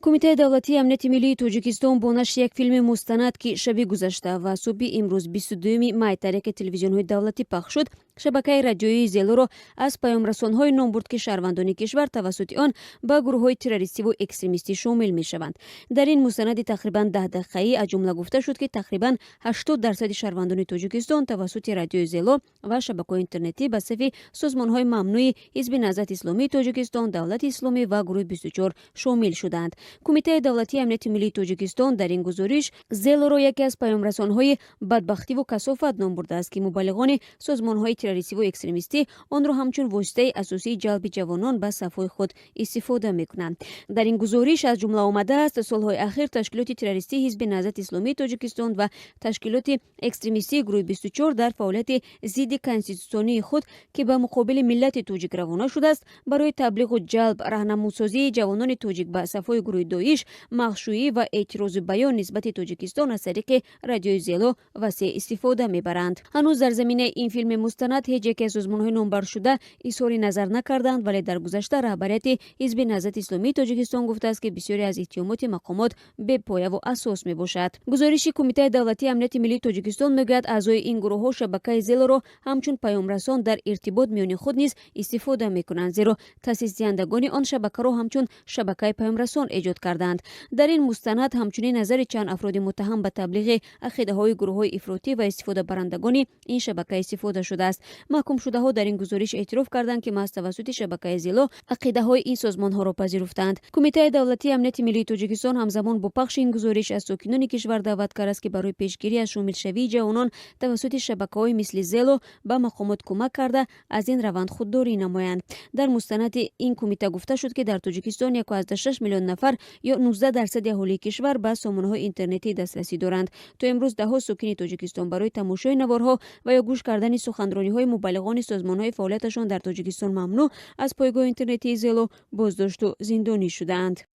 кумитаи давлатии амнияти миллии Тоҷикистон бо нашри як филми мустанад ки шаби гузашта ва субҳи имрӯз 22 май тариқи телевизионҳои давлатӣ пахш шуд, шабакаи радиои Zelloро аз паёмрасонҳое ном бурд ки шаҳрвандони кишвар тавассути он ба гурӯҳҳои террористиву экстремистӣ шомил мешаванд. Дар ин мустанади тақрибан 10 дақиқаӣ аз ҷумла гуфта шуд ки тақрибан 80% шаҳрвандони Тоҷикистон тавассути радиои Zello ва шабакаҳои интернетӣ ба сафи созмонҳои мамнӯи Ҳизби Наҳзати Исломии Тоҷикистон, Давлати Исломӣ ва гурӯҳи 24 шомил шуданд. кумитаи давлатии амнияти миллии Тоҷикистон дар ин гузориш Zelloро яке аз паёмрасонҳои бадбахтиву касофат ном бурдааст ки мубаллиғони созмонҳои террористиву экстремистӣ онро ҳамчун воситаи асосии ҷалби ҷавонон ба сафҳои худ истифода мекунанд. Дар ин гузориш аз ҷумла омадааст солҳои ахир ташкилоти террористии Ҳизби Наҳзати Исломии Тоҷикистон ва ташкилоти экстремистии гурӯҳи 24 дар фаъолияти зидди конститутсионии худ ки ба муқобили миллати тоҷик равона шудааст, барои таблиғу ҷалб раҳнамусозии ҷавонони тоҷик ба сафҳои гурӯҳи Доиш, махшӯӣ ва эътирозу баён нисбати Тоҷикистон аз тариқи радиои Zello васеъ истифода мебаранд. ҳанӯз дар заминаи ин филми мустанад ҳеҷ яке аз созмонҳои номбаршуда изҳори назар накарданд, вале дар гузашта раҳбарияти Ҳизби Наҳзати Исломии Тоҷикистон гуфтааст ки бисёре аз иттиҳомоти мақомот бепояву асос мебошад. гузориши кумитаи давлатии амнияти миллии Тоҷикистон мегӯяд аъзои ин гурӯҳҳо шабакаи Zelloро ҳамчун паёмрасон дар иртибот миёни худ низ истифода мекунанд, зеро таъсисдиҳандагони он шабакаро ҳамчун шабакаи паёмрасон эҷод карданд. дар ин мустанад ҳамчунин назари чанд афроди муттаҳам ба таблиғи ақидаҳои гурӯҳҳои ифротӣ ва истифодабарандагони ин шабака истифода шудааст. маҳкумшудаҳо дар ин гузориш эътироф карданд ки маҳз тавассути шабакаи Zello ақидаҳои ин созмонҳоро пазируфтанд. кумитаи давлатии амнияти миллии Тоҷикистон ҳамзамон бо пахши ин гузориш аз сокинони кишвар даъват кардааст ки барои пешгирӣ аз шомилшавии ҷавонон тавассути шабакаҳои мисли Zello ба мақомот кӯмак карда аз ин раванд худдорӣ намоянд. дар мустанади ин кумита гуфта шуд ки дар Тоҷикистон 1.6 миллион нафар ё 19% аҳолии кишвар ба сомонаҳои интернетӣ дастрасӣ доранд. то имрӯз даҳо сокини Тоҷикистон барои тамошои наворҳо ва ё гӯш кардани суханрониҳои мубаллиғони созмонҳои фаъолияташон дар Тоҷикистон мамнӯъ аз пойгоҳи интернетии Zello боздошту зиндонӣ шудаанд.